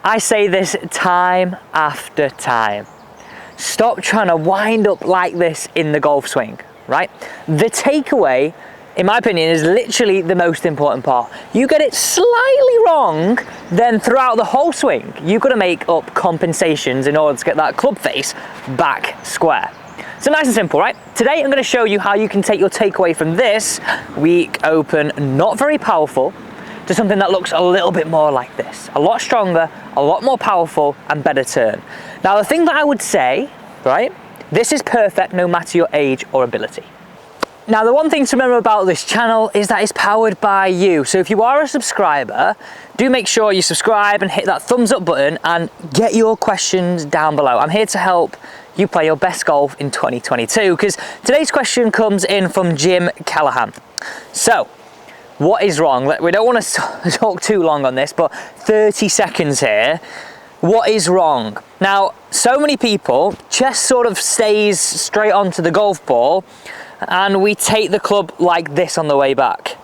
I say this time after time. Stop trying to wind up like this in the golf swing, right? The takeaway, in my opinion, is literally the most important part. You get it slightly wrong, then throughout the whole swing, you've got to make up compensations in order to get that club face back square. So nice and simple, right? Today I'm going to show you how you can take your takeaway from this weak, open, not very powerful, to something that looks a little bit more like this. A lot stronger, a lot more powerful, and better turn. Now the thing that I would say, right, this is perfect no matter your age or ability. Now the one thing to remember about this channel is that it's powered by you. So if you are a subscriber, do make sure you subscribe and hit that thumbs up button and get your questions down below. I'm here to help you play your best golf in 2022, because today's question comes in from Jim Callahan. So, what is wrong? We don't want to talk too long on this, but 30 seconds here. What is wrong? Now, so many people, chest sort of stays straight onto the golf ball, and we take the club like this on the way back.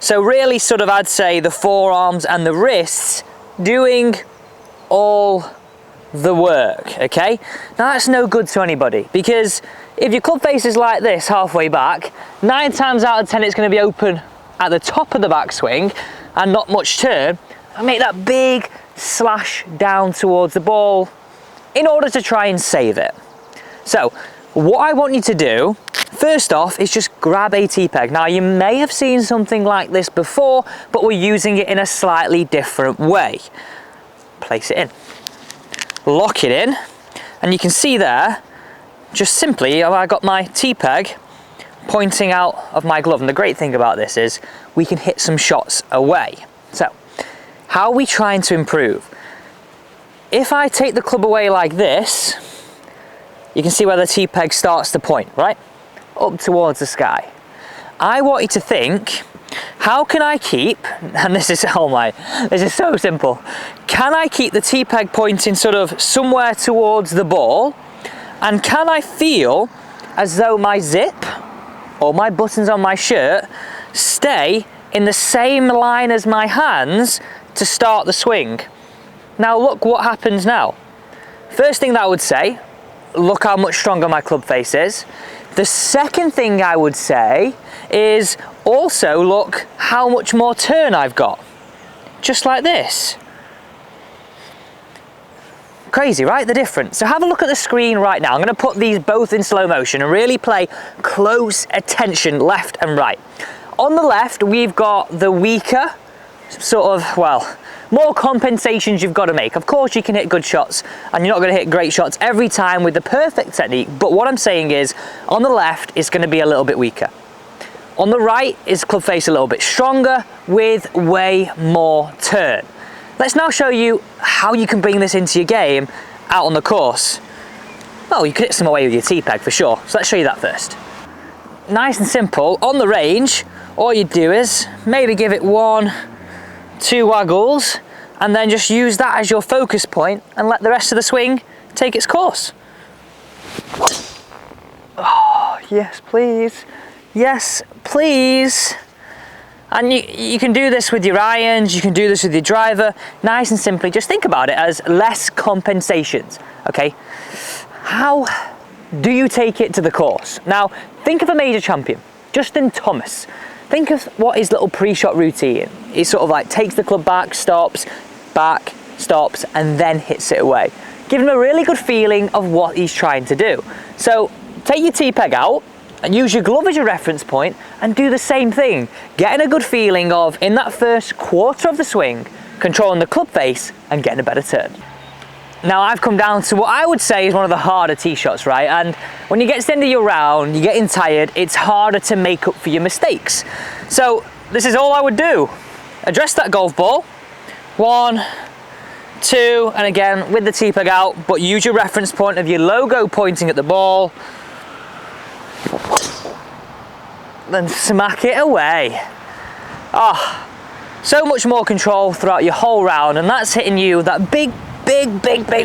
So really sort of, I'd say the forearms and the wrists doing all the work, okay? Now that's no good to anybody, because if your club face is like this halfway back, 9 times out of 10 it's going to be open at the top of the backswing and not much turn, and make that big slash down towards the ball in order to try and save it. So what I want you to do first off is just grab a T-peg. Now you may have seen something like this before, but we're using it in a slightly different way. Place it in, lock it in, and you can see there, just simply, I got my T-peg pointing out of my glove. And the great thing about this is we can hit some shots away. So how are we trying to improve? If I take the club away like this, you can see where the T-peg starts to point, right? Up towards the sky. I want you to think, how can I keep, and this is, oh my, this is so simple. Can I keep the T-peg pointing sort of somewhere towards the ball? And can I feel as though my zip or my buttons on my shirt stay in the same line as my hands to start the swing? Now look what happens now. First thing that I would say, look how much stronger my club face is. The second thing I would say is also look how much more turn I've got. Just like this. Crazy, right? The difference. So have a look at the screen right now. I'm going to put these both in slow motion and really play close attention left and right. On the left, we've got the weaker, sort of, well, more compensations you've got to make. Of course you can hit good shots, and you're not going to hit great shots every time with the perfect technique, but what I'm saying is, on the left, it's going to be a little bit weaker. On the right is club face a little bit stronger with way more turn. Let's now show you how you can bring this into your game out on the course. Well, you could hit some away with your T-peg for sure, so let's show you that first. Nice and simple. On the range, all you do is maybe give it 1, 2 waggles, and then just use that as your focus point and let the rest of the swing take its course. Oh, yes, please. Yes, please. And you can do this with your irons, you can do this with your driver. Nice and simply, just think about it as less compensations, okay? How do you take it to the course? Now, think of a major champion, Justin Thomas. Think of what his little pre-shot routine. He sort of like takes the club back, stops, and then hits it away. Give him a really good feeling of what he's trying to do. So take your T-peg out and use your glove as your reference point and do the same thing. Getting a good feeling of, in that first quarter of the swing, controlling the club face and getting a better turn. Now I've come down to what I would say is one of the harder tee shots, right? And when you get to the end of your round, you're getting tired, it's harder to make up for your mistakes. So this is all I would do. Address that golf ball. 1, 2, and again with the T-peg out, but use your reference point of your logo pointing at the ball. Then smack it away. Oh, so much more control throughout your whole round, and that's hitting you that big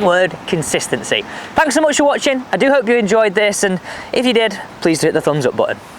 word, consistency. Thanks so much for watching. I do hope you enjoyed this, and if you did, please do hit the thumbs up button.